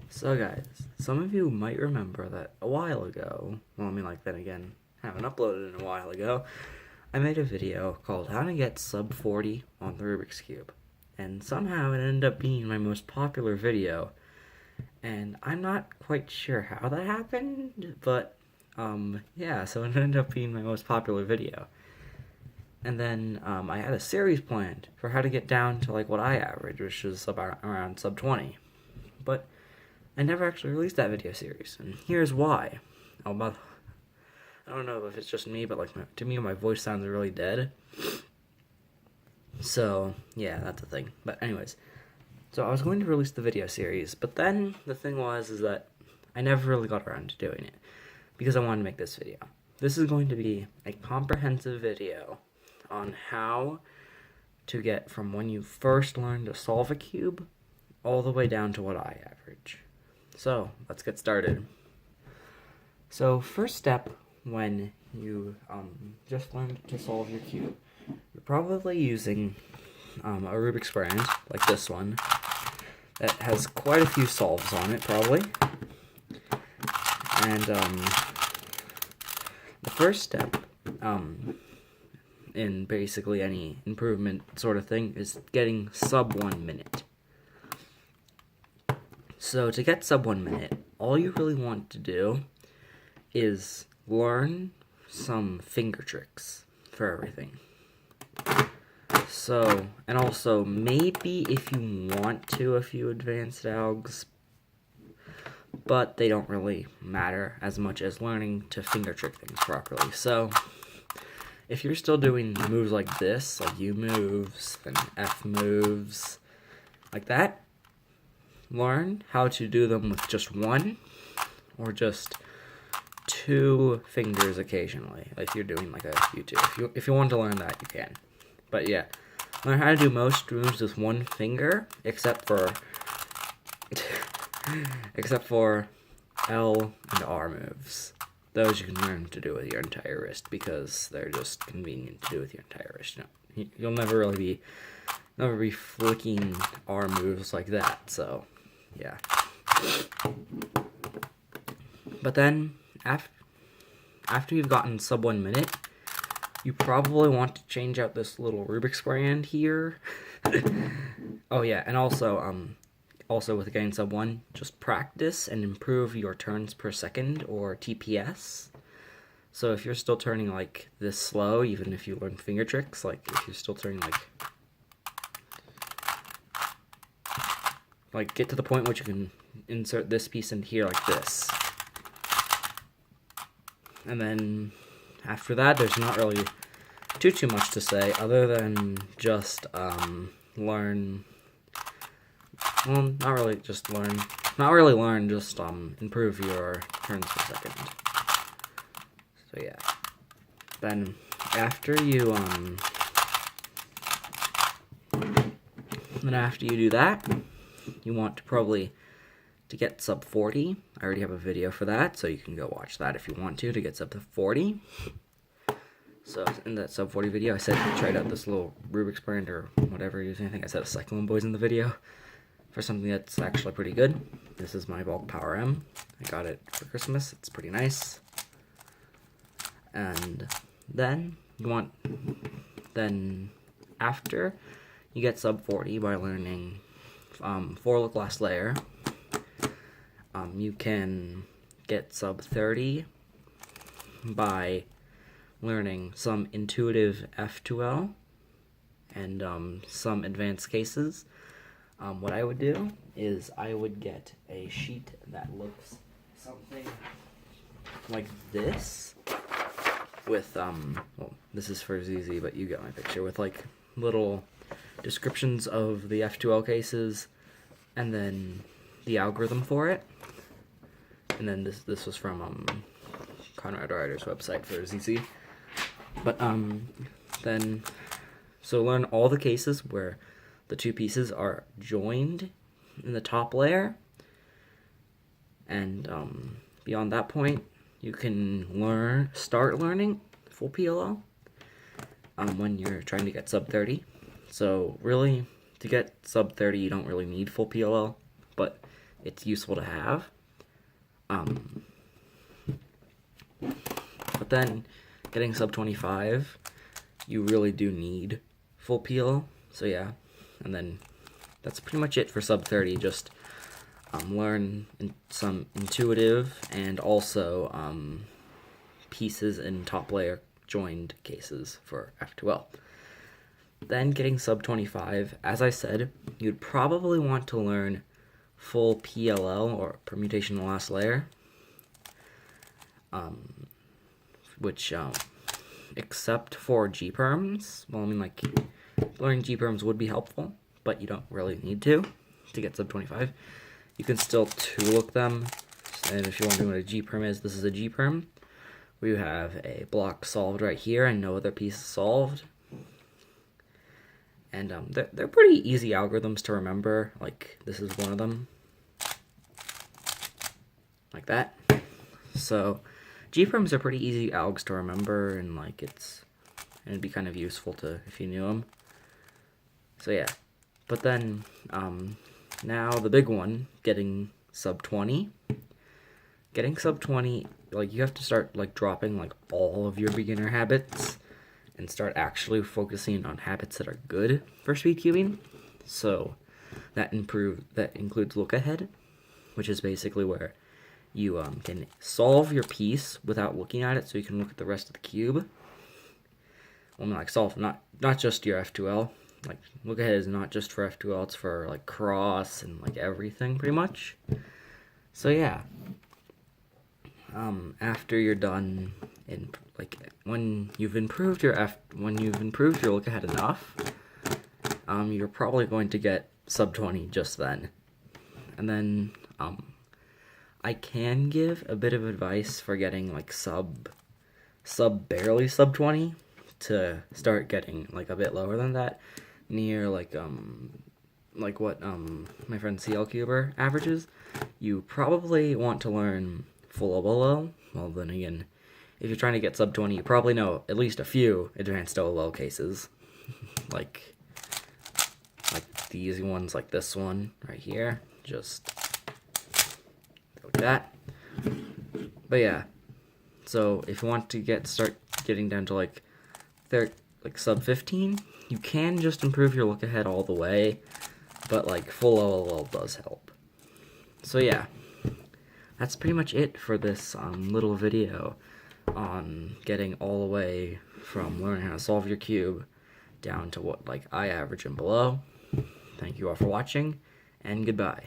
So guys, some of you might remember that a while ago, well I mean like then again, I haven't uploaded in a while ago, I made a video called How to Get Sub 40 on the Rubik's Cube. And somehow it ended up being my most popular video. And I'm not quite sure how that happened, but yeah, so it ended up being my most popular video. And then I had a series planned for how to get down to like what I average, which is about around sub 20. But I never actually released that video series, and here's why. I don't know if it's just me, but like to me, my voice sounds really dead. So yeah, that's the thing. But anyways, so I was going to release the video series, but then the thing is that I never really got around to doing it because I wanted to make this video. This is going to be a comprehensive video on how to get from when you first learn to solve a cube all the way down to what I average. So let's get started. So first step when you just learned to solve your cube, you're probably using a Rubik's brand like this one that has quite a few solves on it probably. And the first step in basically any improvement sort of thing is getting sub 1 minute. So to get sub 1 minute, all you really want to do is learn some finger tricks for everything. So, and also maybe if you want to, a few advanced algs, but they don't really matter as much as learning to finger trick things properly. So if you're still doing moves like this, like U moves and F moves, like that, learn how to do them with just one or just two fingers occasionally. Like if you're doing like a U2. If you want to learn that, you can. But yeah, learn how to do most moves with one finger, except for L and R moves. Those you can learn to do with your entire wrist because they're just convenient to do with your entire wrist. You'll never really be flicking R moves like that. So yeah. But then after you've gotten sub 1 minute, you probably want to change out this little Rubik's brand here. Oh yeah, and also with getting sub 1, just practice and improve your turns per second, or TPS. So if you're still turning like this slow, even if you learn finger tricks, like if you're still turning like get to the point where you can insert this piece in here like this. And then after that, there's not really too much to say other than just learn. Well, not really learn, just improve your turns per second. So yeah. Then after you do that, you want to probably to get sub 40. I already have a video for that, so you can go watch that if you want to get sub to 40. So in that sub 40 video, I said tried out this little Rubik's brand or whatever you're using. I think I said a Cyclone Boys in the video for something that's actually pretty good. This is my Bulk Power M. I got it for Christmas. It's pretty nice. And then after you get sub 40 by learning 4 glass layer, you can get sub 30 by learning some intuitive F2L and some advanced cases. What I would do is I would get a sheet that looks something like this with, well, this is for ZZ, but you get my picture, with like little descriptions of the F2L cases and then the algorithm for it. And then this was from Conrad Ryder's website for ZZ. But then so learn all the cases where the two pieces are joined in the top layer, and beyond that point you can start learning full PLL when you're trying to get sub 30. So really, to get sub 30 you don't really need full PLL, but it's useful to have. But then getting sub 25, you really do need full peel. So yeah, and then that's pretty much it for sub 30. Just learn some intuitive and also pieces in top layer joined cases for F2L. Then getting sub 25, as I said, you'd probably want to learn full PLL, or permutation in the last layer, which, except for G-perms, well, I mean, like, learning G-perms would be helpful, but you don't really need to get sub 25. You can still two-look them, and if you're wondering what a G-perm is, this is a G-perm. We have a block solved right here, and no other piece is solved. And they're pretty easy algorithms to remember. Like, this is one of them. Like that. So, G-perms are pretty easy algs to remember, and like it'd be kind of useful to if you knew them. So yeah. But then, now the big one, getting sub 20. Getting sub 20, like, you have to start, like, dropping, like, all of your beginner habits and start actually focusing on habits that are good for speed cubing. So that includes look ahead, which is basically where you can solve your piece without looking at it, so you can look at the rest of the cube. Well, like, solve not just your F2L. Like, look ahead is not just for F2L, it's for like cross and like everything pretty much. So yeah. After you're done in, like, when you've improved your look ahead enough, you're probably going to get sub 20 just then. And then I can give a bit of advice for getting like barely sub 20 to start getting like a bit lower than that, near like what my friend CL Cuber averages. You probably want to learn full OLL. Well, then again, if you're trying to get sub 20, you probably know at least a few advanced OLL cases. like the easy ones, like this one right here. Just like that. But yeah, so if you want to start getting down to like sub 15, you can just improve your look ahead all the way, but like full OLL does help. So yeah, that's pretty much it for this little video on getting all the way from learning how to solve your cube down to what like I average and below. Thank you all for watching, and goodbye.